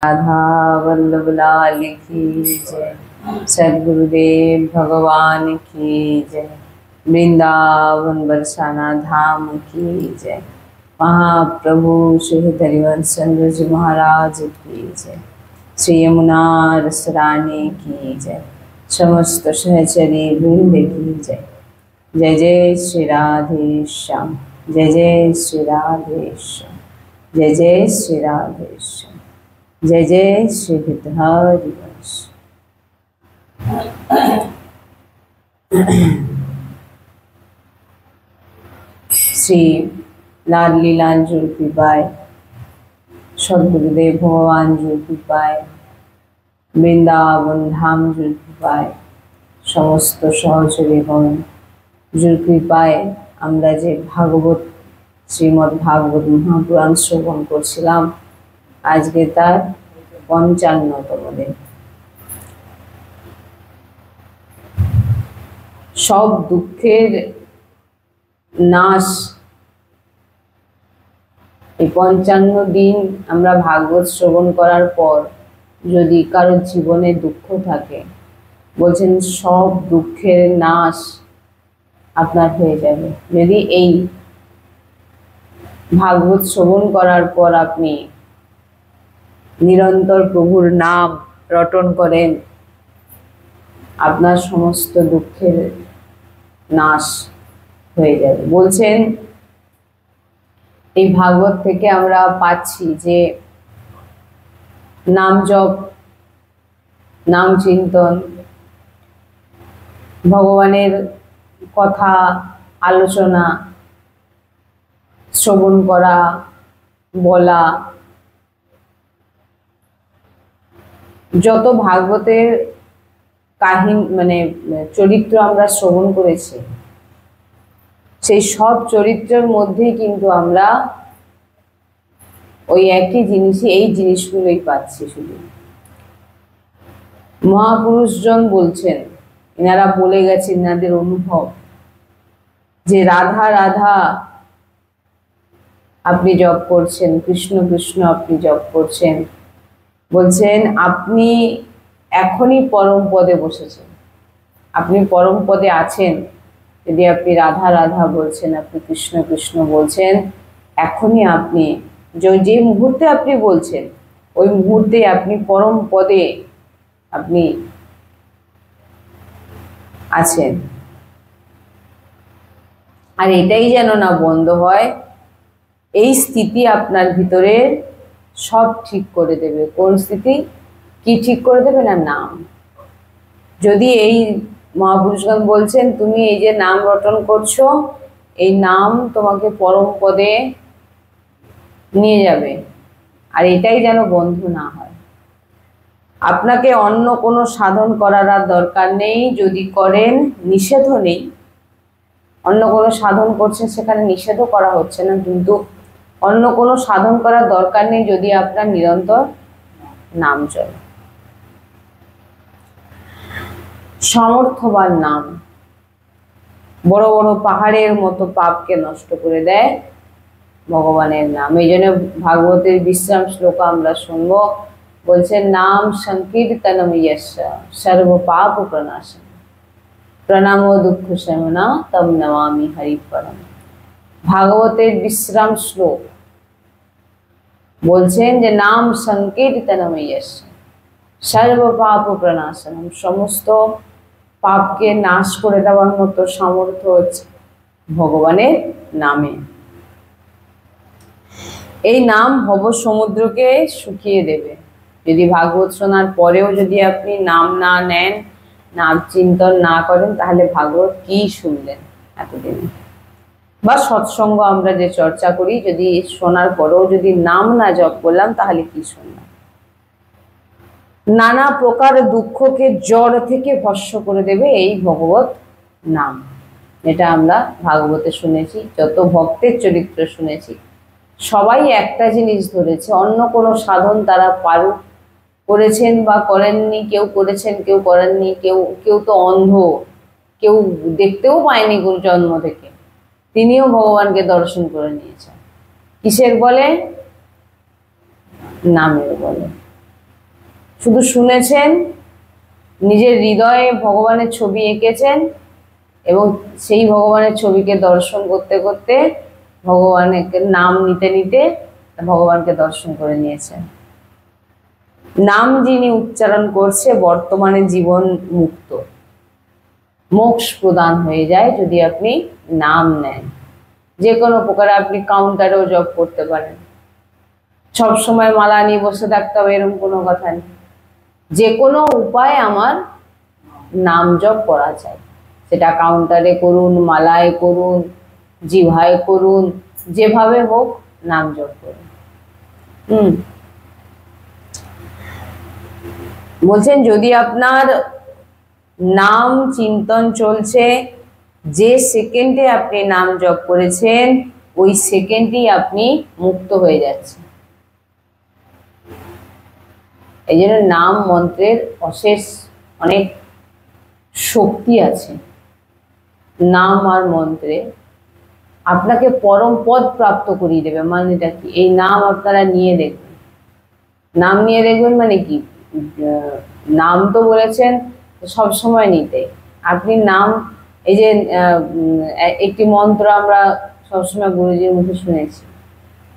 राधा वल्लभ लाल की जय। सद्गुरुदेव भगवान की जय। वृंदावन बरसाना धाम की जय। महाप्रभु श्री हरिवंश चंद्र जी महाराज की जय। श्री यमुना रसरानी की जय। समस्त सहचरी वृंद की जय। जय जय श्री राधे श्याम। जय जय श्री राधे श्याम। जय जय श्री राधे श्याम। जय जय श्री हरिवंश। श्री लाडली लाल जी कृपाय, सद्गुरुदेव भगवान जी कृपाय, वृंदावन धाम जी कृपाय, समस्त सहचरीगण जी कृपाय আমরা যে ভাগবত শ্রীমদ্ ভাগবত মহাপুরাণ শ্রবণ করছিলাম, আজকে তার ৫৫তম দিন। সব দুঃখের নাশ এই ৫৫ দিন আমরা ভাগবত শ্রবণ করার পর যদি কারো জীবনে দুঃখ থাকে, বলছেন সব দুঃখের নাশ আপনার হয়ে যাবে যদি এই ভাগবত শ্রবণ করার পর আপনি নিরন্তর প্রভুর নাম রটন করেন। আপনার সমস্ত দুঃখের নাশ হয়ে যাবে। বলছেন এই ভাগবত থেকে আমরা পাচ্ছি যে নাম জপ, নাম চিন্তন, ভগবানের কথা আলোচনা শ্রবণ করা, বলা, যত ভাগবতের কাহিনী মানে চরিত্র আমরা শ্রবণ করেছি, সেই সব চরিত্রের মধ্যেই কিন্তু আমরা ওই একই জিনিসই, এই জিনিসগুলোই পাচ্ছি। শুধু মহাপুরুষজন বলছেন, এনারা বলে গেছেন এনাদের অনুভব, যে রাধা রাধা আপনি জপ করছেন, কৃষ্ণ কৃষ্ণ আপনি জপ করছেন, বলছেন আপনি এখনই পরম পদে বসেছেন, আপনি পরম পদে আছেন। যদি আপনি রাধা রাধা বলছেন, আপনি কৃষ্ণ কৃষ্ণ বলছেন, এখনই আপনি যে মুহূর্তে আপনি বলছেন, ওই মুহূর্তে আপনি পরম পদে আপনি আছেন। আর এটাই যেন না বন্ধ হয়, এই স্থিতি আপনার ভিতরে সব ঠিক করে দেবে। কোন স্থিতি? কি ঠিক করে দেবে? না, নাম। যদি এই মহাপুরুষগণ বলছেন তুমি এই যে নাম রটন করছো, এই নাম তোমাকে পরম পদে নিয়ে যাবে। আর এটাই যেন বন্ধ না হয়। আপনাকে অন্য কোনো সাধন করার আর দরকার নেই। যদি করেন, নিষেধও নেই। অন্য কোনো সাধন করছেন, সেখানে নিষেধও করা হচ্ছে না, কিন্তু অন্য কোনো সাধন করার দরকার নেই যদি আপনার নিরন্তর নাম চলে। সমর্থবান নাম বড় বড় পাহাড়ের মতো পাপকে নষ্ট করে দেয় ভগবানের নাম। এই জন্য ভাগবতের বিশ্রাম শ্লোক আমরা শুনবো। বলছেন নাম সংকীর্তনম ইয়স্য সর্ব পাপ প্রণাশন প্রণামো দুঃখ শমনা তম নমামি হরি পরম। ভাগবতের বিশ্রাম শ্লোক বলছেন যে নাম সংকীর্তনম ইয়স্য সর্ব পাপ প্রণাশনম, সমস্ত পাপকে নাশ করে দেওয়ার মতো সামর্থ্য হচ্ছে ভগবানের নামে। এই নাম ভব সমুদ্রকে শুকিয়ে দেবে। যদি ভাগবত শোনার পরেও যদি আপনি নাম না নেন, নাম চিন্তন না করেন, তাহলে ভাগবত কি শুনলেন এতদিন? বা সৎসঙ্গ আমরা যে চর্চা করি, যদি শোনার পরেও যদি নাম না জপ করলাম, তাহলে কি শুনলাম? নানা প্রকার দুঃখকে জড় থেকে ভস্ম করে দেবে এই ভগবত নাম। এটা আমরা ভাগবতে শুনেছি, যত ভক্তের চরিত্র শুনেছি, সবাই একটা জিনিস ধরেছে। অন্য কোনো সাধন তারা করেছেন বা করেননি, কেউ করেছেন কেউ করেননি, কেউ তো অন্ধ, কেউ দেখতেও পায়নি গুরু জন্ম থেকে, তিনিও ভগবানকে দর্শন করে নিয়েছেন। কিসের বলে? নামের বলে। শুধু শুনেছেন, নিজের হৃদয়ে ভগবানের ছবি এঁকেছেন এবং সেই ভগবানের ছবিকে দর্শন করতে করতে ভগবানের নাম নিতে নিতে ভগবানকে দর্শন করে নিয়েছেন। নাম যিনি উচ্চারণ করছে বর্তমানে জীবন মুক্ত, মোক্ষ প্রদান হয়ে যায় যদি আপনি নাম নেন। যে কোনো প্রকারে আপনি কাউন্টারেও জপ করতে পারেন, সব সময় মালা নিয়ে বসে থাকতে হবে এরকম কোনো কথা নেই। যে কোনো উপায় আমার নাম জপ করা যায়, সেটা কাউন্টারে করুন, মালায় করুন, জিভায় করুন, যেভাবে হোক নাম জপ করুন। বলছেন যদি আপনার নাম চিন্তন চলছে, যে সেকেন্ডে আপনি নাম জপ করেছেন ওই সেকেন্ডেই আপনি মুক্ত হয়ে যাচ্ছেন। এই জন্য নাম মন্ত্রের অশেষ অনেক শক্তি আছে। নাম আর মন্ত্রে আপনাকে পরম পদ প্রাপ্ত করিয়ে দেবে। মানেটা কি? এই নাম আপনারা নিয়ে দেখবেন। নাম নিয়ে দেখবেন মানে কি? নাম তো বলেছেন সব সময় নিতে। আপনি নাম, এই যে একটি মন্ত্র আমরা সবসময় গুরুজির মুখে শুনেছি,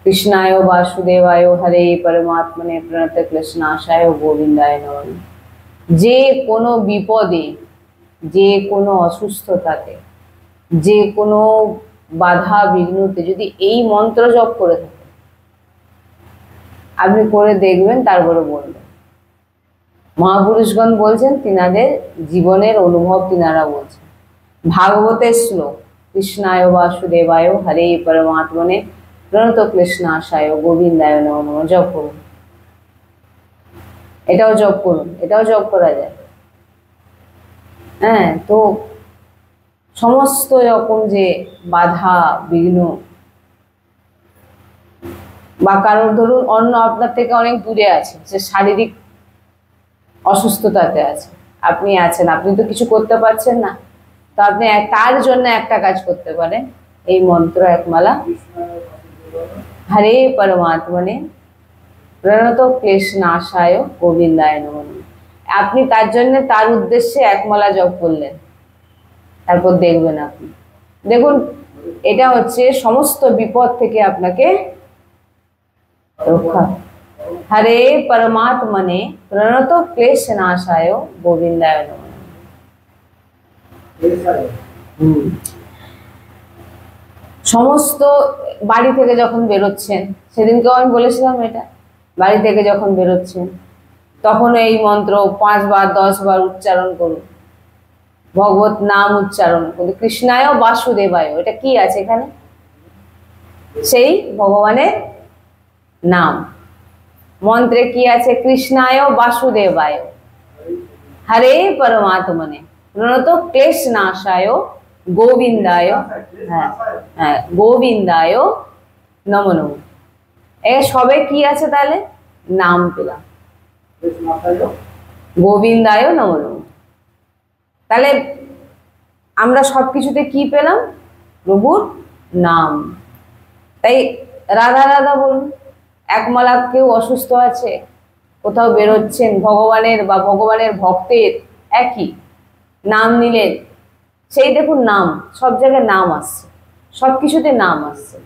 কৃষ্ণায় বাসুদেবায় হরে পরমাত্মনে প্রণত ক্লেশনাশায় গোবিন্দায় নমঃ। যে কোনো বিপদে, যে কোনো অসুস্থতাতে, যে কোনো বাধা বিঘ্নতে যদি এই মন্ত্র জপ করে থাকেন, আপনি করে দেখবেন, তারপরে বলবেন। মহাপুরুষগণ বলছেন, তিনাদের জীবনের অনুভব তিনারা বলছেন। ভাগবতের শ্লোক, কৃষ্ণায় বাসুদেবায় হরে পরমাত্মনে প্রণত ক্লেশনাশায় গোবিন্দায় নমঃ জপ করুন। এটাও জপ করুন, এটাও জপ করা যায়। হ্যাঁ, তো সমস্ত রকম যে বাধা বিঘ্ন, বা কারোর ধরুন অন্য আপনার থেকে অনেক দূরে আছে, সে শারীরিক অসুস্থতাতে আছে, আপনি আছেন, আপনি তো কিছু করতে পারছেন না, তো আপনি তার জন্য একটা কাজ করতে পারেন, এই মন্ত্র একমালা হরে পরমাত্মনে প্রণত ক্লেশনাশায় গোবিন্দায় নমঃ। আপনি তার জন্য, তার উদ্দেশ্যে একমালা জপ করলেন, তারপর দেখবেন আপনি, দেখুন এটা হচ্ছে সমস্ত বিপদ থেকে আপনাকে রক্ষা। হরে পরমাত্মনে প্রণত ক্লেশনাশায় গোবিন্দায় নমঃ। সমস্ত বাড়ি থেকে যখন বেরোচ্ছেন, সেদিনকেও আমি বলেছিলাম এটা, বাড়ি থেকে যখন বেরোচ্ছেন তখন এই মন্ত্র 5 বার 10 বার উচ্চারণ করুন, ভগবত নাম উচ্চারণ করুন। কৃষ্ণায় বাসুদেবায়, এটা কি আছে এখানে? সেই ভগবানের নাম। মন্ত্রে কি আছে? কৃষ্ণায় বাসুদেবায় হরে পরমাত্মনে প্রণত ক্লেশনাশায় গোবিন্দায়, হ্যাঁ হ্যাঁ, গোবিন্দায় নমঃ নমঃ। এ সবে কি আছে তাহলে? নাম পেলাম, গোবিন্দায় নমঃ নমঃ। তাহলে আমরা সবকিছুতে কি পেলাম? প্রভুর নাম। তাই রাধা রাধা বলুন। একমালা কেউ অসুস্থ আছে, কোথাও বেরোচ্ছেন, ভগবানের বা ভগবানের ভক্তের একই নাম নিলেন, সেই দেখুন নাম, সব জায়গায় নাম আসছে, সব কিছুতে নাম আসছে।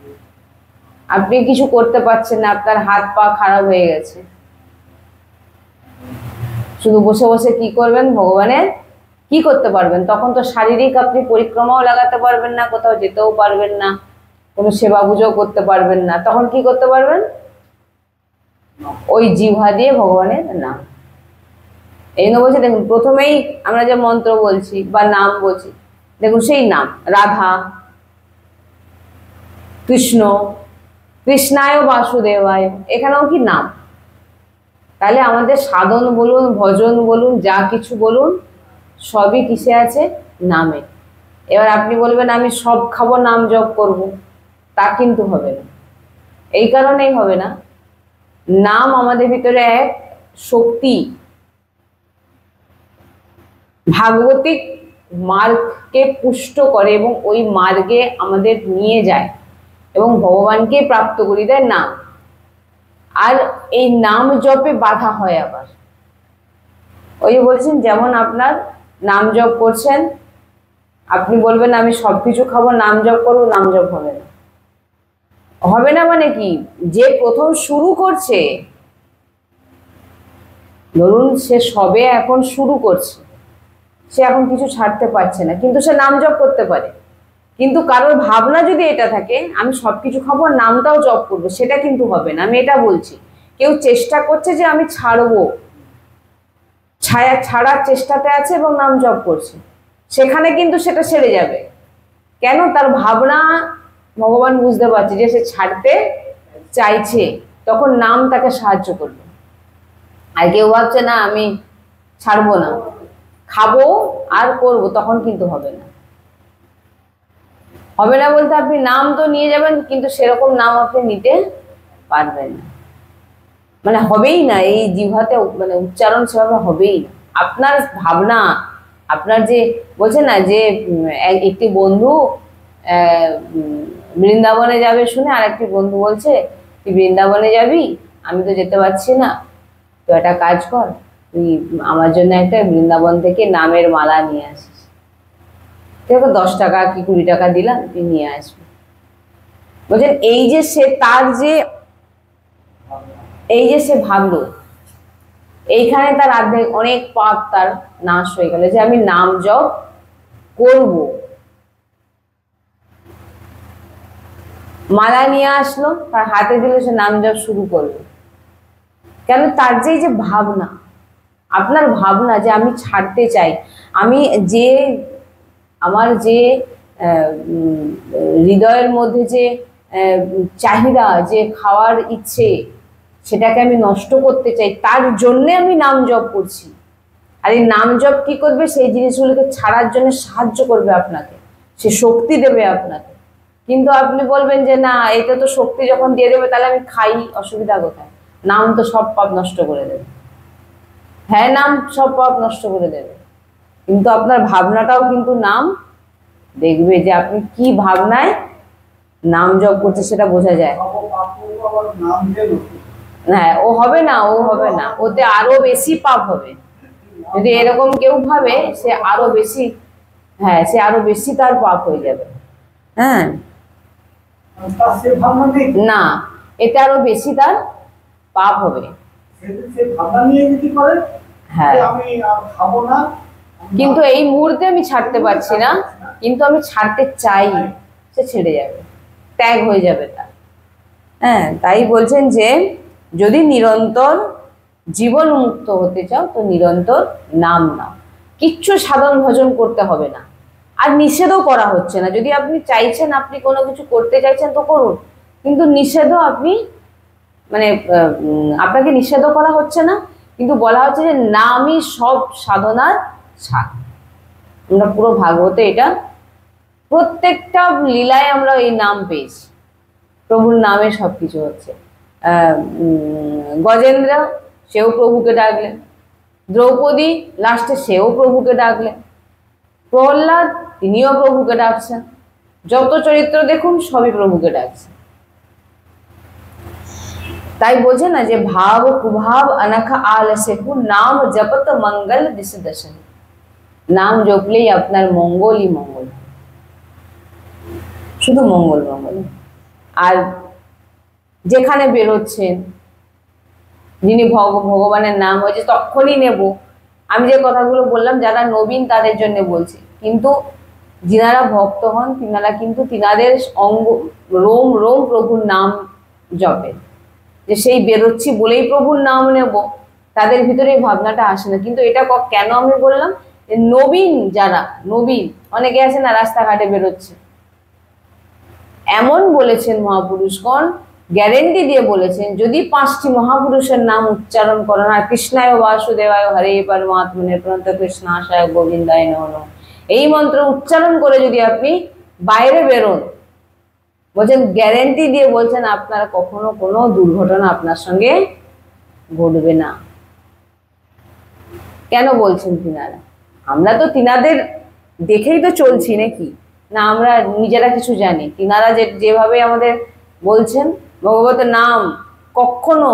আপনি কিছু করতে পারছেন না, আপনার হাত পা খারাপ হয়ে গেছে, শুধু বসে বসে কি করবেন? ভগবানের কি করতে পারবেন? তখন তো শারীরিক আপনি পরিক্রমাও লাগাতে পারবেন না, কোথাও যেতেও পারবেন না, কোনো সেবা পুজো করতে পারবেন না, তখন কি করতে পারবেন? ওই জিহ্বা দিয়ে ভগবানের নাম। এই জন্য বলছি, দেখুন প্রথমেই আমরা যে মন্ত্র বলছি বা নাম বলছি, দেখুন সেই নাম রাধা, কৃষ্ণ, কৃষ্ণায় বাসুদেবায়, এখানেও কি নাম। তাহলে আমাদের সাধন বলুন, ভজন বলুন, যা কিছু বলুন, সবই কিসে আছে? নামে। এবার আপনি বলবেন আমি সব খাবো, নাম জপ করব, তা কিন্তু হবে না। এই কারণেই হবে না, নাম আমাদের ভিতরে এক শক্তি, ভাগবতিক মার্গকে পুষ্ট করে এবং ওই মার্গে আমাদের নিয়ে যায় এবং ভগবানকে প্রাপ্ত করি দেয় নাম। আর এই নাম জপে বাধা হয় আবার, ওই যে বলছেন, যেমন আপনার নাম জপ করছেন, আপনি বলবেন আমি সবকিছু খাবো, নাম জপ করবো, নাম জপ হবে না। হবে না মানে কি, যে প্রথম শুরু করছে, ধরুন সে সবে এখন শুরু করছে, সে এখন কিছু ছাড়তে পারছে না, কিন্তু সে নাম জপ করতে পারে। কিন্তু কারোর ভাবনা যদি এটা থাকে আমি সবকিছু খাবো আর নামটাও জপ করবো, সেটা কিন্তু হবে না। আমি এটা বলছি, কেউ চেষ্টা করছে যে আমি ছাড়বো, ছাড়ার চেষ্টাতে আছে এবং নাম জপ করছে, সেখানে কিন্তু সেটা ছেড়ে যাবে। কেন? তার ভাবনা ভগবান বুঝতে পারছে যে সে ছাড়তে চাইছে, তখন নাম তাকে সাহায্য করবে। আর কেউ ভাবছে না আমি ছাড়বো না, খাবো আর করবো, তখন কিন্তু হবে না। হবে না বলতে আপনি নাম তো নিয়ে যাবেন, কিন্তু সেরকম নাম আপনি নিতে পারবেন না, মানে হবেই না, এই জিহ্বাতে মানে উচ্চারণ সেভাবে হবেই না। আপনার ভাবনা, আপনার যে বলছে না যে একটি বন্ধু বৃন্দাবনে যাবে শুনে আর একটি বন্ধু বলছে তুই বৃন্দাবনে যাবি, আমি তো যেতে পারছি না, তো একটা কাজ কর, তুই আমার জন্য একটা বৃন্দাবন থেকে নামের মালা নিয়ে আসিস, দেখো 10 টাকা কি 20 টাকা দিলাম, তুই নিয়ে আসবি। বলছেন এই যে সে তার যে এই যে সে ভাবলো, এইখানে তার অনেক পাপ তার নাশ হয়ে গেল, যে আমি নাম জপ করব। মালা নিয়ে আসলো, তার হাতে দিল, সে নাম জপ শুরু করলো। কেন? তার যে ভাবনা, আপনার ভাবনা যে আমি ছাড়তে চাই, আমি যে আমার যে হৃদয়ের মধ্যে যে চাহিদা, যে খাওয়ার ইচ্ছে, সেটাকে আমি নষ্ট করতে চাই, তার জন্যে আমি নাম জপ করছি। আর এই নাম জপ কি করবে? সেই জিনিসগুলোকে ছাড়ার জন্য সাহায্য করবে আপনাকে, সে শক্তি দেবে আপনাকে। কিন্তু আপনি বলবেন যে না, এটা তো শক্তি যখন দিয়ে দেবে তাহলে আমি খাই, অসুবিধা কোথায়? নাম তো সব পাপ নষ্ট করে দেবে। হ্যাঁ, নাম সব পাপ নষ্ট করে দেবে, কিন্তু আপনার ভাবনাটাও কিন্তু নাম দেখবে, যে আপনি কি ভাবনায় নাম জপ করছে সেটা বোঝা যায়। হ্যাঁ, ও হবে না, ও হবে না, ওতে আরো বেশি পাপ হবে। যদি এরকম কেউ ভাবে, সে আরো বেশি, হ্যাঁ, সে আরো বেশি তার পাপ হয়ে যাবে। হ্যাঁ, না, এটা আরো বেশি তার পাপ হবে। হ্যাঁ, কিন্তু এই মুহূর্তে আমি ছাড়তে পারছি না, কিন্তু আমি ছাড়তে চাই, সে ছেড়ে যাবে, ত্যাগ হয়ে যাবে তার। হ্যাঁ, তাই বলছেন যে যদি নিরন্তর জীবন মুক্ত হতে চাও তো নিরন্তর নাম নাও, কিচ্ছু সাধন ভজন করতে হবে না, আর নিষেধও করা হচ্ছে না। যদি আপনি চাইছেন, আপনি কোনো কিছু করতে চাইছেন তো করুন, কিন্তু নিষেধও আপনি মানে আপনাকে নিষেধও করা হচ্ছে না, কিন্তু বলা হচ্ছে যে নামই সব সাধনার সার। আমরা পুরো ভাগবতে এটা প্রত্যেকটা লীলায় আমরা এই নাম পেয়েছি, প্রভুর নামে সবকিছু হচ্ছে। গজেন্দ্র, সেও প্রভুকে ডাকলেন, দ্রৌপদী লাস্টে সেও প্রভুকে ডাকলেন, প্রহ্লাদ তিনিও প্রভুকে ডাকছেন, যত চরিত্র দেখুন সবই প্রভুকে ডাকছে। তাই বোঝে না যে ভাব কুভাব অনখা আলসে নাম জপত মঙ্গল দিশ দর্শন, নাম জপলেই আপনার মঙ্গলই মঙ্গল, শুধু মঙ্গল মঙ্গল। আর যেখানে বেরোচ্ছেন, যিনি ভগবানের নাম হয়েছে তখনই নেব। আমি যে কথাগুলো বললাম যারা নবীন তাদের জন্য বলছি, কিন্তু যিনারা ভক্ত হন তিনারা কিন্তু তিনাদের অঙ্গ রোম রোম প্রভুর নাম জপেন, যে সেই বেরোচ্ছি বলেই প্রভুর নাম নেব, তাদের ভিতরে এই ভাবনাটা আসে না। কিন্তু এটা কেন আমি বললাম, নবীন যারা নবীন, অনেকে আছে না রাস্তাঘাটে বেরোচ্ছে, এমন বলেছেন মহাপুরুষগণ, গ্যারেন্টি দিয়ে বলেছেন, যদি 5টি মহাপুরুষের নাম উচ্চারণ করেন, আর কৃষ্ণায় বাসুদেবায় হরে পরমাত্মনে প্রণত কৃষ্ণাশায় গোবিন্দায় নমঃ, এই মন্ত্র উচ্চারণ করে যদি আপনি বাইরে বেরোন, বলছেন গ্যারেন্টি দিয়ে বলছেন আপনার কখনো কোনো দুর্ঘটনা আপনার সঙ্গে ঘটবে না। কেন বলছেন তিনারা? আমরা তো তিনাদের দেখেই তো চলছি নাকি? না আমরা নিজেরা কিছু জানি? তিনারা যেভাবে আমাদের বলছেন ভগবতের নাম কখনো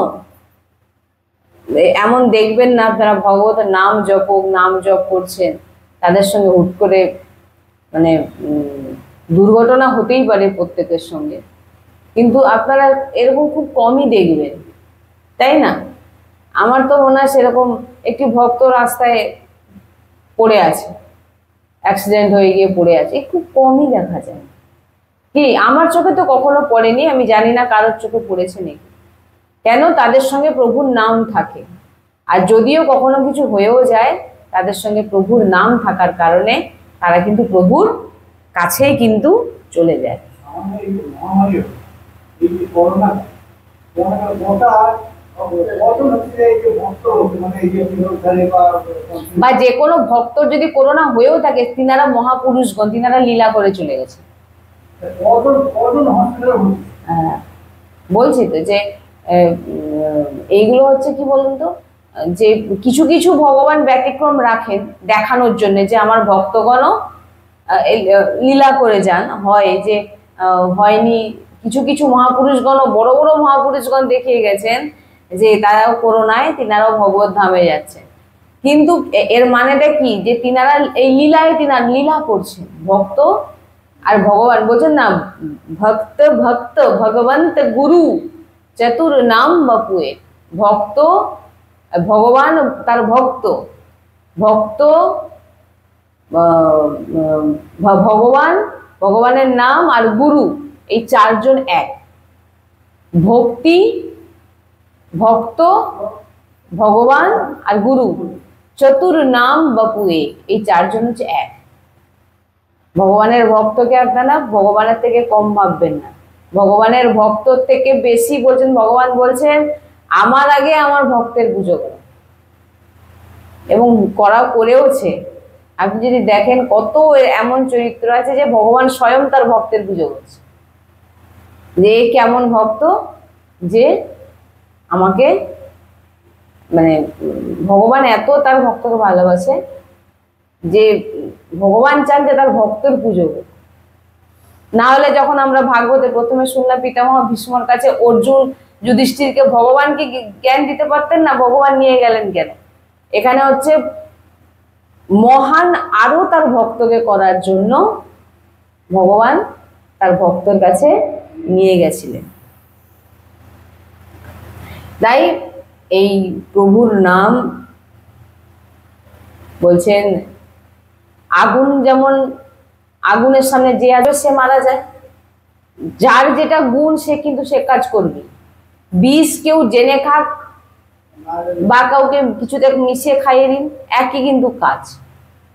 এমন দেখবেন না আপনারা ভগবতের নাম জপ করছেন, তাদের সঙ্গে হুট করে মানে দুর্ঘটনা হতেই পারে প্রত্যেকের সঙ্গে, কিন্তু আপনারা এরকম খুব কমই দেখবেন, তাই না? আমার তো মনে হয় সেরকম একটি ভক্ত রাস্তায় পড়ে আছে, অ্যাক্সিডেন্ট হয়ে গিয়ে পড়ে আছে, খুব কমই দেখা যায়। কি আমার চোখে তো কখনো পড়েনি, আমি জানি না কারোর চোখে পড়েছে নাকি। কেন? তাদের সঙ্গে প্রভুর নাম থাকে, আর যদিও কখনো কিছু হয়েও যায়, তাদের সঙ্গে প্রভুর নাম থাকার কারণে তারা কিন্তু প্রভুর কাছেই কিন্তু চলে যায়। বা যে কোনো ভক্ত যদি করোনা হয়েও থাকে, তিনারা মহাপুরুষগণ, তিনারা লীলা করে চলে গেছে। হ্যাঁ, বলছি তো যে এইগুলো হচ্ছে কি বলুন তো, যে কিছু কিছু ভগবান ব্যতিক্রম রাখেন দেখানোর জন্য যে আমার ভক্তগণও লীলা করে যান, হয় যে হয়নি, কিছু কিছু মহাপুরুষগণও, বড় বড় মহাপুরুষগণ দেখিয়ে গেছেন যে তারাও করোনায় তিনারাও ভগবত ধামে যাচ্ছেন। কিন্তু এর মানেটা কি? যে তিনারা এই লীলায় তিনারা লীলা করছেন, ভক্ত আর ভগবান বলছেন না, ভক্ত ভক্ত ভগবন্ত গুরু চতুর নাম বপুয়ে। ভক্ত ভগবান তার ভক্ত, ভক্ত ভগবান, ভগবানের নাম আর গুরু, এই চারজন এক। ভক্তি, ভক্ত, ভগবান আর গুরু, চতুর নাম বপুয়ে, এই চারজন হচ্ছে এক। ভগবানের ভক্তকে আপনারা ভগবানের থেকে কম ভাববেন না, ভগবানের ভক্তর থেকে বেশি বলছেন। ভগবান বলছেন আমার আগে আমার ভক্তের পুজো করো, এবং করেওছে। আপনি যদি দেখেন কত এমন চরিত্র আছে যে ভগবান স্বয়ং তার ভক্তের পুজো করছে, যে কেমন ভক্ত, যে আমাকে মানে ভগবান এত তার ভক্তকে ভালোবাসে যে ভগবান চান যে তার ভক্তের পুজো হোক। না হলে যখন আমরা ভাগবতে প্রথমে শুনলাম পিতামহ ভীষ্মর কাছে অর্জুন যুধিষ্ঠিরকে ভগবানকে জ্ঞান দিতে পারতেন না, ভগবান নিয়ে গেলেন কেন? এখানে হচ্ছে মহান আরো তার ভক্তকে করার জন্য ভগবান তার ভক্তর কাছে নিয়ে গেছিলেন। তাই এই প্রভুর নাম বলছেন, আগুন যেমন আগুনের সামনে যে আসবে সে মারা যায়, যার যেটা গুণ সে কিন্তু সে কাজ করবে। বিষ কেউ জেনে খাক বা কাউকে কিছুতে মিশিয়ে খাইয়ে দিন, একই কিন্তু কাজ।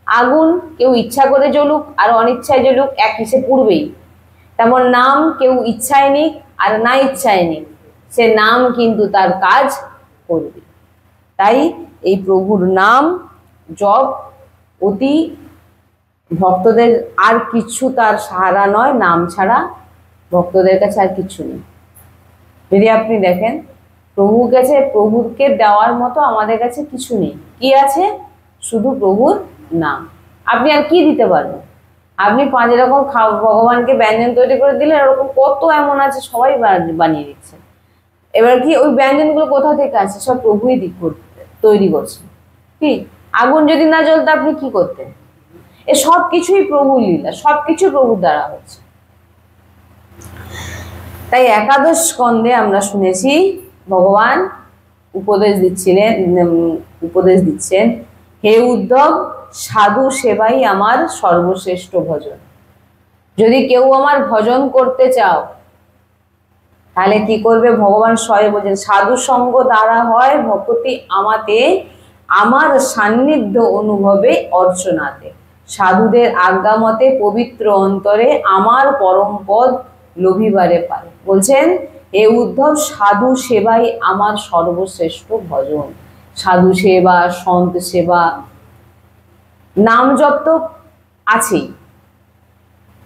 আগুন কেউ ইচ্ছা করে জ্বলুক আর অনিচ্ছায় জ্বলুক, একই, সে পুড়বেই। তেমন নাম কেউ ইচ্ছায় নিক আর না ইচ্ছায় নিক, সে নাম কিন্তু তার কাজ করবে। তাই এই প্রভুর নাম জপ অতি ভক্তদের, আর কিছু তার সাহারা নয়, নাম ছাড়া ভক্তদের কাছে আর কিছু নেই। যদি আপনি দেখেন প্রভুর কাছে, প্রভুকে দেওয়ার মতো আমাদের কাছে কিছু নেই। কি আছে? শুধু প্রভুর নাম। আপনি আর কি দিতে পারবেন? আপনি 5 রকম ভগবানকে ব্যঞ্জন তৈরি করে দিলেন, এরকম কত এমন আছে সবাই বানিয়ে দিচ্ছে। এবার কি ওই ব্যঞ্জনগুলো কোথা থেকে আছে? সব প্রভুই তৈরি করছে। কি আগুন যদি না জ্বলতো আপনি কি করতেন? এ সব কিছুই প্রভুর লীলা, সবকিছু প্রভুর দ্বারা হচ্ছে। তাই একাদশ স্কন্ধে আমরা শুনেছি ভগবান উপদেশ দিচ্ছেন, হে উদ্ধব, সাধু সেবাই আমার সর্বশ্রেষ্ঠ ভজন। যদি কেউ আমার ভজন করতে চাও তাহলে কি করবে? ভগবান স্বয়ং বলছেন, সাধু সঙ্গ দ্বারা হয় ভক্তি আমাতে, আমার সান্নিধ্য অনুভবে অর্চনাতে। সাধুদের আজ্ঞা মতে পবিত্র অন্তরে আমার পরম পদ লোভিবারে পারে। বলছেন হে উদ্ধব, সাধু সেবাই আমার সর্বশ্রেষ্ঠ ভজন। সাধু সেবা, সন্ত সেবা, নাম জপ তো আছেই,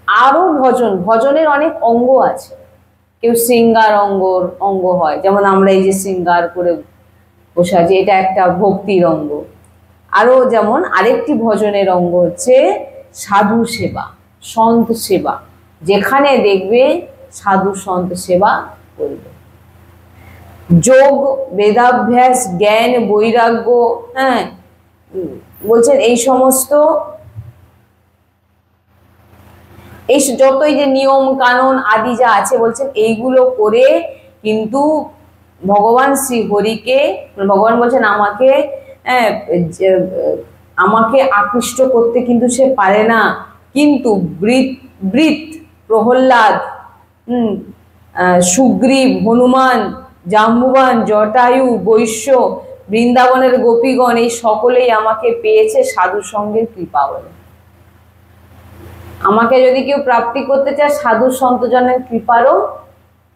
আরো ভজনের অনেক অঙ্গ আছে। কেউ শৃঙ্গার অঙ্গ হয়, যেমন আমরা এই যে শৃঙ্গার করে বসে আছি, এটা একটা ভক্তির অঙ্গ। আরো যেমন আরেকটি ভজনের অঙ্গ হচ্ছে সাধু সেবা, সন্ত সেবা, যেখানে দেখবে সাধু সন্ত সেবা করবে। যোগ, বেদাভ্যাস, জ্ঞান, বৈরাগ্য, হ্যাঁ বলছেন এই সমস্ত, এই যতই যে নিয়ম কানুন আদি যা আছে বলছেন এইগুলো করে কিন্তু ভগবান শ্রী হরিকে, ভগবান বলছেন আমাকে আমাকে আকৃষ্ট করতে কিন্তু সে পারে না, কিন্তু বৃত, প্রহ্লাদ, সুগ্রীব, হনুমান, জাম্বুবান, জটায়ু, বৈশ্য, বৃন্দাবনের গোপীগণ এই সকলেই আমাকে পেয়েছে সাধু সঙ্গের কৃপা বলে। আমাকে যদি কেউ প্রাপ্তি করতে চায় সাধু সন্তজনের কৃপারও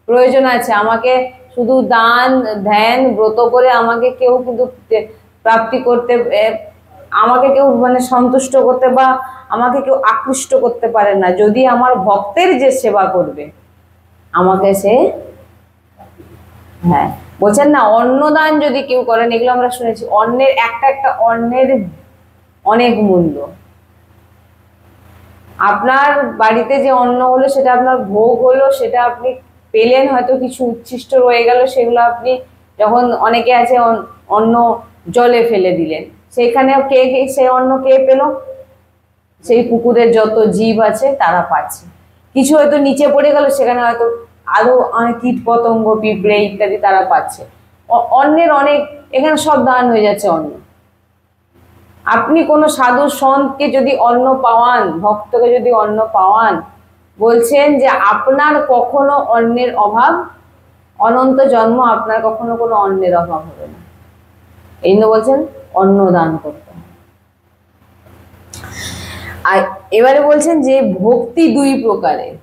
প্রয়োজন আছে। আমাকে শুধু দান ধ্যান ব্রত করে আমাকে কেউ কিন্তু প্রাপ্তি করতে, আমাকে কেউ মানে সন্তুষ্ট করতে বা আমাকে কেউ আকৃষ্ট করতে পারে না। যদি আমার ভক্তের যে সেবা করবে আমাকে সে, হ্যাঁ বলছেন না অন্নদান যদি কেউ করেন, এগুলো আমরা শুনেছি, অন্নের একটা একটা অন্নের অনেক মূল্য। আপনার বাড়িতে যে অন্ন হলো সেটা আপনার ভোগ হলো, সেটা আপনি পেলেন, হয়তো কিছু উচ্ছিষ্ট রয়ে গেল, সেগুলো আপনি যখন অনেকে আছে অন্ন জলে ফেলে দিলেন, সেখানে কে সেই অন্ন কে পেল? সেই পুকুরের যত জীব আছে তারা পাচ্ছে। কিছু হয়তো নিচে পড়ে গেল, সেখানে হয়তো আরো অনেক কীট পতঙ্গ পিঁপড়ে ইত্যাদি তারা পাচ্ছে। অন্নের অনেক, এখানে সব দান হয়ে যাচ্ছে অন্ন। আপনি কোনো সাধু সন্তকে যদি অন্ন পাওয়ান, ভক্তকে যদি অন্ন পাওয়ান, বলছেন যে আপনার কখনো অন্নের অভাব, অনন্ত জন্ম আপনার কখনো কোনো অন্নের অভাব হবে না। এই জন্য বলছেন অন্ন দান করতে হবে। আর এবারে বলছেন যে ভক্তি দুই প্রকারের,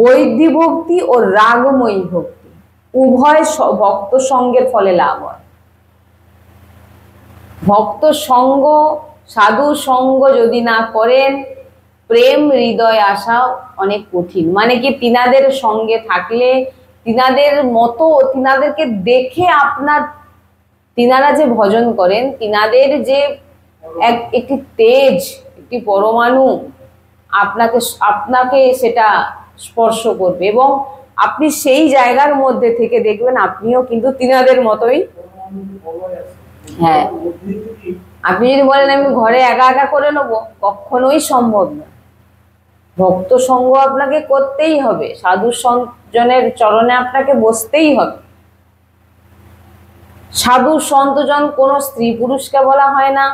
বৈধি ভক্তি ও রাগময়ী ভক্তি, উভয় ভক্ত সঙ্গের ফলে লাভ হয়। ভক্ত সঙ্গ, সাধু সঙ্গ যদি না করেন, প্রেম হৃদয় আসা অনেক কঠিন। মানে কি, তিনাদের সঙ্গে থাকলে, তিনাদের মতো, তিনাদেরকে দেখে আপনার, তিনারা যে ভজন করেন, তিনাদের যে একটি তেজ, একটি পরমাণু আপনাকে সেটা স্পর্শ করবে, এবং আপনি সেই জায়গার মধ্যে থেকে দেখবেন আপনিও কিন্তু তিনাদের মতোই। হ্যাঁ, আপনি যদি বলেন আমি ঘরে একা একা করে নেবো, কখনোই সম্ভব না। ভক্ত সঙ্গ আপনাকে করতেই হবে, সাধু সন্তজনের চরণে আপনাকে বসতেই হবে। সাধু সন্তজন কোনো স্ত্রী পুরুষকে বলা হয় না,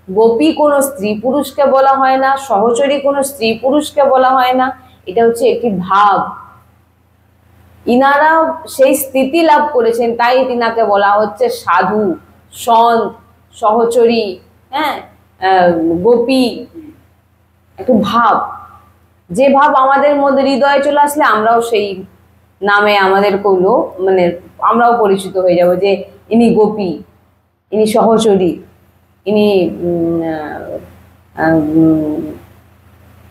গোপী কোনো স্ত্রী পুরুষকে বলা হয় না, সহচরী কোনো স্ত্রী পুরুষকে বলা হয় না। এটা হচ্ছে একটি ভাব। ইনারা সেই স্থিতি লাভ করেছেন, তাই তিনাকে বলা হচ্ছে সাধু, সন্ত, সহচরী, হ্যাঁ গোপী। একটু ভাব, যে ভাব আমাদের মধ্যে হৃদয়ে চলে আসলে আমরাও সেই নামে আমাদের কোনো মানে আমরাও পরিচিত হয়ে যাব, যে ইনি গোপী, ইনি সহচরী, ইনি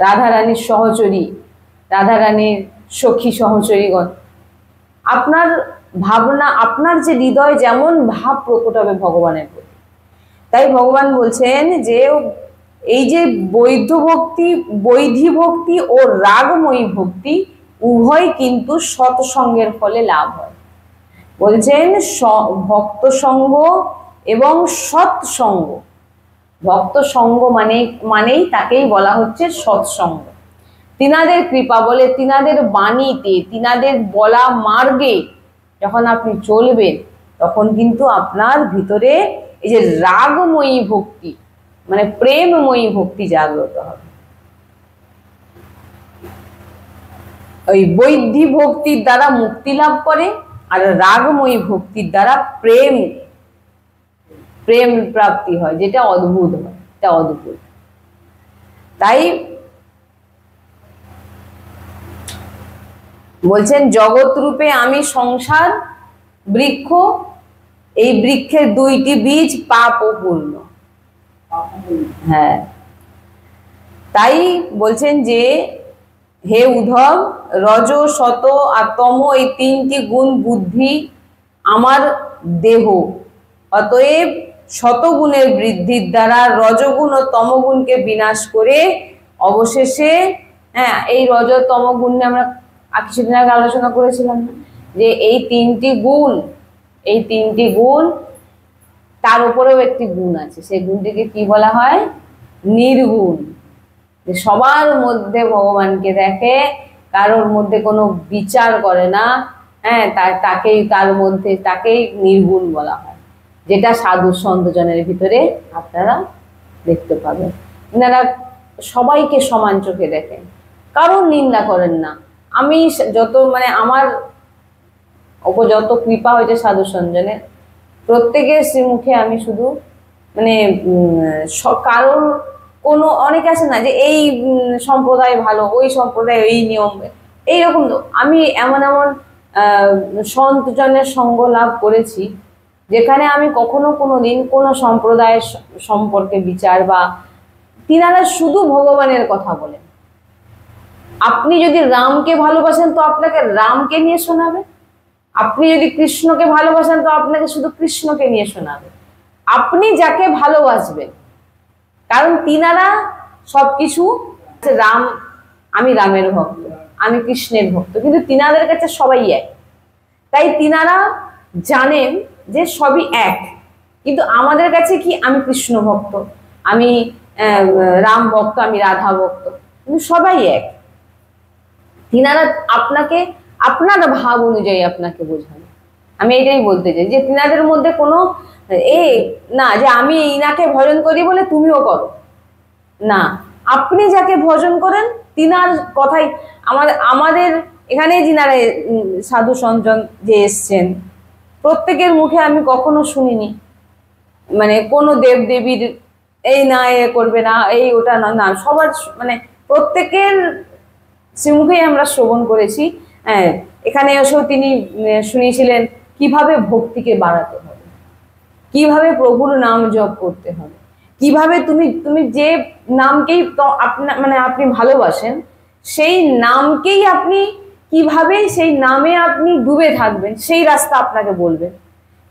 রাধারানীর সহচরী, রাধারানীর সখী সহচরীগণ। আপনার ভাবনা, আপনার যে হৃদয় যেমন ভাব প্রকট হবে ভগবানের প্রতি। তাই ভগবান বলছেন যে এই যে বৈধি ভক্তি ও রাগময়ী ভক্তি উভয় কিন্তু সৎসঙ্গের ফলে লাভ হয়। বলছেন ভক্ত সঙ্গ এবং সৎসঙ্গ। ভক্ত সঙ্গ মানেই তাকেই বলা হচ্ছে সৎসঙ্গ। তিনাদের কৃপা বলে, তিনাদের বাণীতে, তিনাদের বলা মার্গে যখন আপনি চলবেন, তখন কিন্তু আপনার ভিতরে এই যে রাগময়ী ভক্তি মানে প্রেমময়ী ভক্তি জাগ্রত হবে। ওই বৈধি ভক্তির দ্বারা মুক্তি লাভ করে, আর রাগময়ী ভক্তির দ্বারা প্রেম প্রাপ্তি হয়, যেটা অদ্ভুত হয়, এটা অদ্ভুত। তাই বলছেন জগৎ রূপে আমি সংসার বৃক্ষ, এই বৃক্ষের দুইটি বীজ পাপ ও পূর্ণ। হ্যাঁ, তাই বলছেন যে হে উদ্ধব, রজ শত আর তম এই তিনটি গুণ বুদ্ধি আমার দেহ, অতএব শতগুণের বৃদ্ধির দ্বারা রজগুণ ও তমগুণকে বিনাশ করে অবশেষে, হ্যাঁ এই রজ তমগুণ নিয়ে আমরা কিছুদিন আগে আলোচনা করেছিলাম, যে এই তিনটি গুণ তার উপরেও একটি গুণ আছে, সেই গুণটিকে কি বলা হয়? নির্গুণ। যে সবার মধ্যে ভগবানকে দেখে, কারোর মধ্যে কোনো বিচার করে না, হ্যাঁ, তাকেই নির্গুণ বলা হয়, যেটা সাধু সন্তজনের ভিতরে আপনারা দেখতে পাবেন। এনারা সবাইকে সমান চোখে দেখেন, কারোর নিন্দা করেন না। আমি যত আমার ওপর যত কৃপা হয়েছে সাধু সঞ্জনের, প্রত্যেকের শ্রীমুখে আমি শুধু কারোর কোনো, অনেকে আছে না যে এই সম্প্রদায় ভালো, ওই সম্প্রদায় এই নিয়ম, এইরকম। আমি এমন সন্তজনের সঙ্গ লাভ করেছি যেখানে আমি কখনো কোনোদিন কোনো সম্প্রদায়ের সম্পর্কে বিচার বা তিনারা শুধু ভগবানের কথা বলেন। আপনি যদি রামকে ভালোবাসেন তো আপনাকে রামকে নিয়ে শোনাবে, আপনি যদি কৃষ্ণকে ভালোবাসেন তো আপনাকে শুধু কৃষ্ণকে নিয়ে শোনাবে। আপনি যাকে ভালোবাসবেন, কারণ তিনারা সবকিছু, রাম, আমি রামের ভক্ত, আমি কৃষ্ণের ভক্ত, কিন্তু তিনাদের কাছে সবাই এক। তাই তিনারা জানেন যে সবই এক, কিন্তু আমাদের কাছে কি, আমি কৃষ্ণ ভক্ত, আমি রাম ভক্ত, আমি রাধা ভক্ত, কিন্তু সবাই এক। তিনারা আপনাকে আপনার ভাব অনুযায়ী আপনাকে বোঝান। আমি এটাই বলতে চাই যে তিনাদের মধ্যে কোনো না যে আমি ইনাকে ভজন করি বলে তুমিও করো না। আপনি যাকে ভজন করেন তিনার কথাই, আমাদের এখানে যিনারা সাধু সঞ্জন যে এসছেন, প্রত্যেকের মুখে আমি কখনো শুনিনি কোনো দেব দেবীর এই না এ করবে না, এই ওটা না, সবার প্রত্যেকের শ্রীমুখেই আমরা শ্রবণ করেছি। হ্যাঁ, এখানে এসেও তিনি শুনিয়েছিলেন কিভাবে ভক্তিকে বাড়াতে হবে, কিভাবে প্রভুর নাম জপ করতে হবে, কিভাবে তুমি যে নামকেই আপনি ভালোবাসেন, সেই নামকেই আপনি কিভাবে সেই নামে আপনি ডুবে থাকবেন, সেই রাস্তা আপনাকে বলবেন।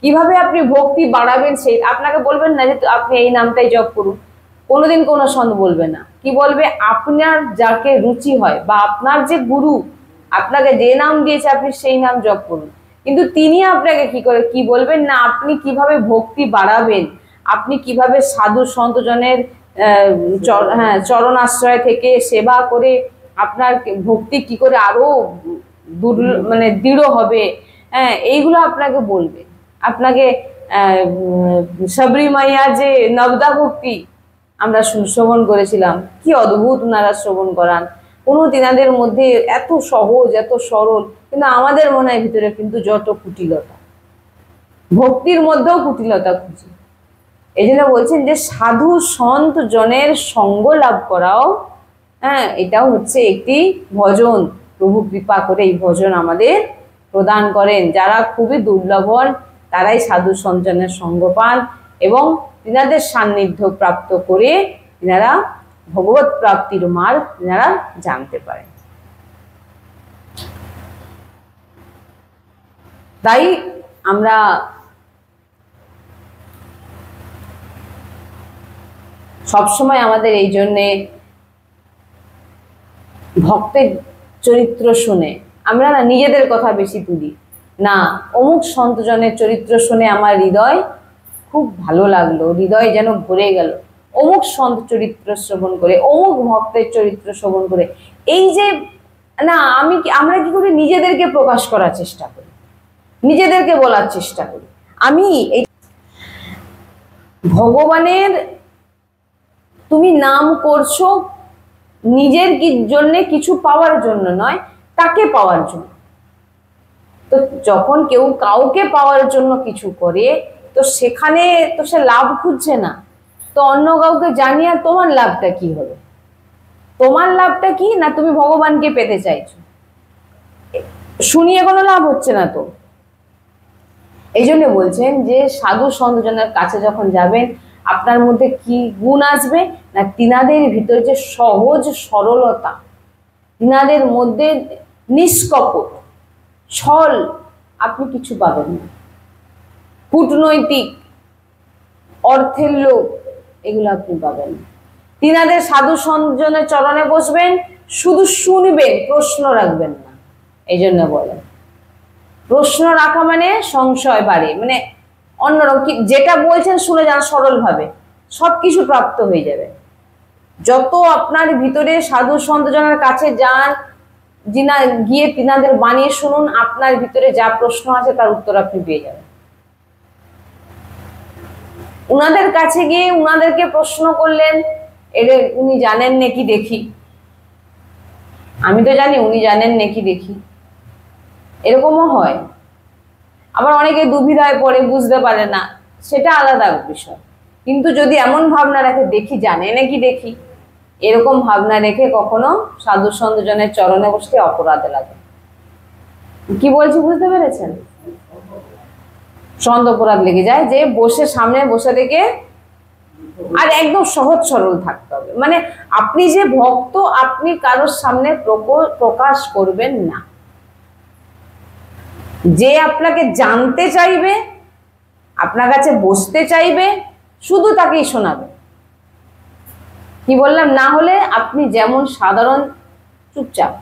কিভাবে আপনি ভক্তি বাড়াবেন, সেই আপনাকে বলবেন না যে আপনি এই নামটাই জপ করুন, কোনোদিন কোনো সন্ত বলবে না। কি বলবে? আপনার যাকে রুচি হয় বা আপনার যে গুরু আপনাকে যে নাম দিয়েছে আপনি সেই নাম জপ করুন। কিন্তু তিনি আপনাকে কি বলবেন না, আপনি কিভাবে ভক্তি বাড়াবেন, আপনি কিভাবে সাধু সন্তজনের চরণাশ্রয় থেকে সেবা করে আপনার ভক্তি কি করে আরো দৃঢ় হবে, হ্যাঁ, এইগুলো আপনাকে বলবে। আপনাকে শবরী মাইয়া যে নবদা ভক্তি আমরা শ্রবণ করেছিলাম, কি অদ্ভুত ওনারা শ্রবণ করান। কোনো তিনাদের মধ্যে এত সহজ, এত সরল, কিন্তু আমাদের মনের ভিতরে কিন্তু যত কুটিলতা, ভক্তির মধ্যেও কুটিলতা খুঁজি। এই জন্য বলছেন যে সাধু সন্ত জনের সঙ্গ লাভ করাও, হ্যাঁ, এটাও হচ্ছে একটি ভজন। প্রভু কৃপা করে এই ভজন আমাদের প্রদান করেন। যারা খুবই দুর্লভন তারাই সাধু সঞ্জনের সঙ্গ পান এবং তিনাদের সান্নিধ্য প্রাপ্ত করে তিনারা ভগবত প্রাপ্তির মার্গ তিনারা জানতে পারেন। তাই আমরা সবসময় আমাদের এই জন্যে ভক্তের চরিত্র শুনে আমরা না নিজেদের কথা বেশি তুলি না, অমুক সন্তজনের চরিত্র শুনে আমার হৃদয় খুব ভালো লাগলো, হৃদয় যেন ভরে গেল, অমুক সন্ত চরিত্র শ্রবণ করে, অমুক ভক্তের চরিত্র শ্রবণ করে। এই যে না, আমরা কি করি, নিজেদেরকে প্রকাশ করার চেষ্টা করি, নিজেদেরকে বলার চেষ্টা করি আমি এই ভগবানের। তুমি নাম করছো নিজের জন্য, কিছু পাওয়ার জন্য নয়, তাকে পাওয়ার জন্য। তো যখন কেউ কাউকে পাওয়ার জন্য কিছু করে, তো সেখানে তো সে লাভ খুঁজছে না, তো অন্য কাউকে জানিয়ে তোমার লাভটা কি হবে? তোমার লাভটা কি না, তুমি ভগবানকে পেতে চাইছো, শুনিয়ে কোনো লাভ হচ্ছে না। তো এই জন্য বলছেন যে সাধু সন্তজনের কাছে যখন যাবেন আপনার মধ্যে কি গুণ আসবে না, তিনাদের ভিতর যে সহজ সরলতা, তিনাদের মধ্যে নিষ্কপট ছল, আপনি কিছু পাবেন না। কূটনৈতিক অর্থের লোভ এগুলো আপনি পাবেন না। তিনাদের সাধু সঞ্জনের চরণে বসবেন, শুধু শুনবেন, প্রশ্ন রাখবেন না। এই জন্য বলেন প্রশ্ন রাখা মানে সংশয় বাড়ে, মানে অন্যরকম যেটা বলছেন শুনে যান সরলভাবে, সবকিছু প্রাপ্ত হয়ে যাবে। যত আপনার ভিতরে সাধু সন্তজনের কাছে যান, গিয়ে তিনাদের বানিয়ে শুনুন, আপনার ভিতরে যা প্রশ্ন আছে তার উত্তর আপনি পেয়ে যাবেন। উনাদের কাছে গিয়ে উনাদেরকে প্রশ্ন করলেন, এদের উনি জানেন নাকি দেখি, আমি তো জানি উনি জানেন নাকি দেখি, এরকমও হয়। আবার অনেকে দুবিধায় পড়ে বুঝতে পারে না, সেটা আলাদা বিষয়। কিন্তু যদি এমন ভাবনা রাখে দেখি জানে নাকি দেখি, এরকম ভাবনা রেখে কখনো সাধু সন্তজনের চরণে বসতে অপরাধে লাগে। কি বলছি বুঝতে পেরেছেন? সন্ত অপরাধ লেগে যায় যে বসে সামনে বসে থেকে, আর একদম সহজ সরল থাকতে হবে। মানে আপনি যে ভক্ত, আপনি কারোর সামনে প্রকাশ করবেন না। যে আপনাকে জানতে চাইবে, আপনার কাছে বসতে চাইবে, শুধু তাকেই শোনাবে। কি বললাম? না হলে আপনি যেমন সাধারণ চুপচাপ,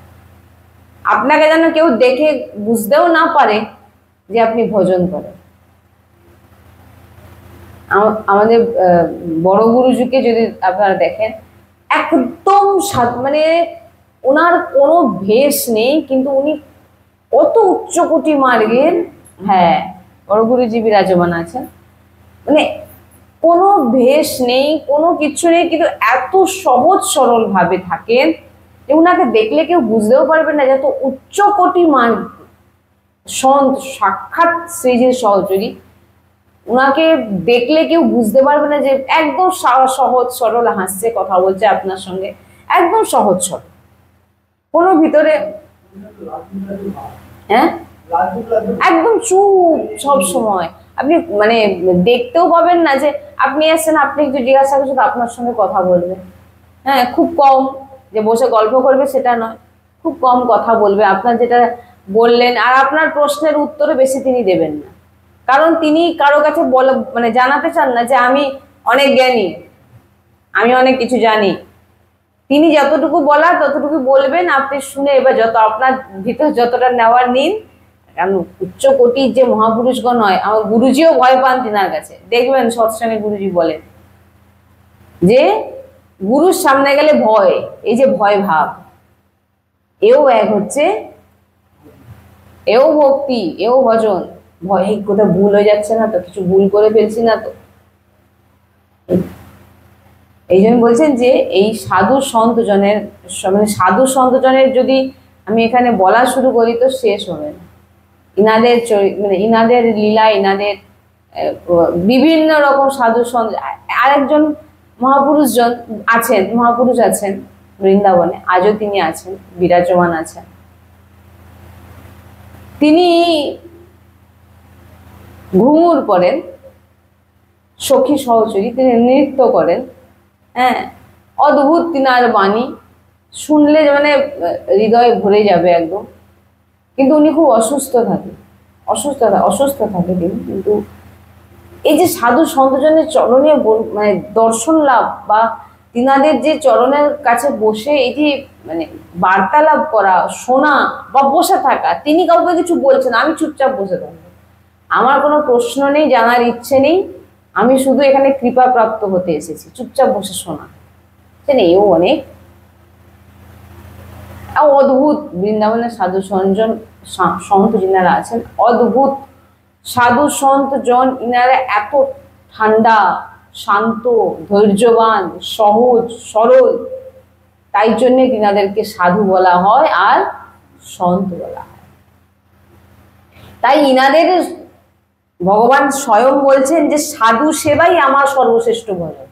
আপনাকে যেন কেউ দেখে বুঝতেও না পারে যে আপনি ভজন করেন। আমাদের বড় গুরুজিকে যদি আপনারা দেখেন, একদম মানে ওনার কোনো ভেষ নেই, কিন্তু উনি কত উচ্চকোটি মার্গের, হ্যাঁ বড় গুরুজি বিরাজমান আছেন, মানে কোনো ভেষ নেই, কোনো কিছু নেই, কিন্তু এত সহজ সরল ভাবে থাকেন যে উনাকে দেখলে কেউ বুঝতেও পারবে না যে এত উচ্চকোটি মার্গ সন্ত, সাক্ষাৎ শ্রীজির সহচরী। উনাকে দেখলে কেউ বুঝতে পারবে না যে একদম সহজ সরল হাসছে, কথা বলছে আপনার সঙ্গে, একদম সহজ সরল, কোনো ভিতরে হ্যাঁ একদম চুপ সব সময়। আপনি মানে দেখতেও পাবেন না যে আপনি এসেছেন, আপনি একটু জিজ্ঞাসা করছেন আপনার সঙ্গে কথা বলবে, হ্যাঁ খুব কম, যে বসে গল্প করবে সেটা নয়, খুব কম কথা বলবে। আপনার যেটা বললেন আর আপনার প্রশ্নের উত্তরে বেশি তিনি দেবেন না, কারণ তিনি কারো কাছে মানে জানাতে চান না যে আমি অনেক জ্ঞানী, আমি অনেক কিছু জানি। তিনি যতটুকু বলার ততটুকু বলবেন, আপনি শুনে এবার যত আপনার ভিতর যতটা নেওয়ার নিন। কারণ উচ্চ কোটির যে মহাপুরুষগণ হয়, আমার গুরুজিও ভয় পান তিনার কাছে। দেখবেন সৎসঙ্গে গুরুজি বলেন যে গুরুর সামনে গেলে ভয়, এই যে ভয় ভাব, এও এক হচ্ছে, এও ভক্তি, এও ভজন। ভয় কোথাও ভুল হয়ে যাচ্ছে না তো, কিছু ভুল করে ফেলছি না তো। এই জন্য বলছেন যে এই সাধু সন্তজনের, মানে সাধু সন্তজনের যদি আমি এখানে বলা শুরু করি তো শেষ হবে না। ইনাদের মানে ইনাদের লীলা, ইনাদের বিভিন্ন রকম সাধু সন্ত। আরেকজন মহাপুরুষজন আছেন, মহাপুরুষ আছেন বৃন্দাবনে, আজও তিনি আছেন, বিরাজমান আছেন। তিনি ঘুঙুর পরেন, সখী সহচরী, তিনি নৃত্য করেন, হ্যাঁ অদ্ভুত তিনার বাণী, শুনলে মানে হৃদয় ভরে যাবে একদম। কিন্তু উনি খুব অসুস্থ থাকে, অসুস্থ থাকে তিনি। কিন্তু এই যে সাধু সন্তজনের চরণে মানে দর্শন লাভ, বা তিনাদের যে চরণের কাছে বসে এই যে মানে বার্তালাপ করা, শোনা বা বসে থাকা, তিনি কাউকে কিছু বলছেন, আমি চুপচাপ বসে থাকবো, আমার কোনো প্রশ্ন নেই, জানার ইচ্ছে নেই, আমি শুধু এখানে কৃপা প্রাপ্ত হতে এসেছি, চুপচাপ বসে শোনা। এও অনেক অদ্ভুত বৃন্দাবনের সাধু সন্ত যিনারা আছেন, অদ্ভুত সাধু সন্ত জন। ইনারা এত ঠান্ডা, শান্ত, ধৈর্যবান, সহজ সরল, তাই জন্য তিনাদেরকে সাধু বলা হয় আর সন্ত বলা হয়। তাই ইনাদের ভগবান স্বয়ং বলছেন যে সাধু সেবাই আমার সর্বশ্রেষ্ঠ ভজন।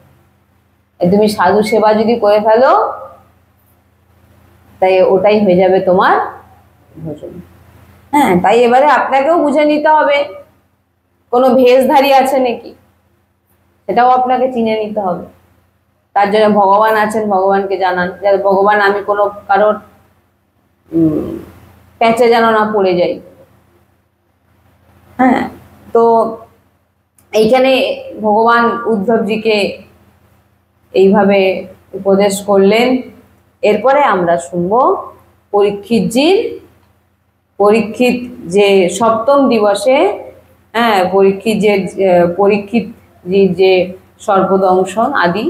তুমি সাধু সেবা যদি করে ফেলো, তাই ওটাই হয়ে যাবে তোমার ভজন। হ্যাঁ, তাই এবারে আপনাকেও বুঝে নিতে হবে কোনো ভেষধারী আছে নাকি, সেটাও আপনাকে চিনে নিতে হবে। তার জন্য ভগবান আছেন, ভগবানকে জানান যে ভগবান আমি কোনো কারোর প্যাঁচে যেন না পড়ে যাই। হ্যাঁ, তো এইখানে ভগবান উদ্ধবজিকে এইভাবে উপদেশ করলেন। এরপরে আমরা শুনবো পরীক্ষিতজির পরীক্ষিত যে সপ্তম দিবসে, হ্যাঁ, পরীক্ষিত যে সর্বদংশন আদি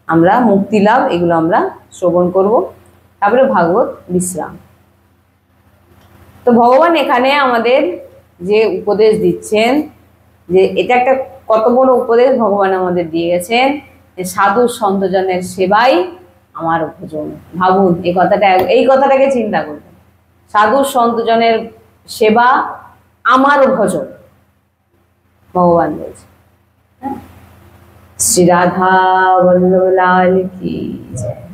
আমরা মুক্তি লাভ, এগুলো আমরা শ্রবণ করব। তারপরে ভাগবত বিশ্রাম। তো ভগবান এখানে আমাদের যে উপদেশ দিচ্ছেন, যে এটা একটা কত বড় উপদেশ ভগবান আমাদের দিয়ে গেছেন, যে সাধু সন্তজনের সেবাই আমার ভোজন। ভাবুন এই কথাটাকে চিন্তা করবেন, সাধু সন্তজনের সেবা আমার ভজন, ভগবান বলছে। শ্রী রাধা বল্লভ লাল কি জয়।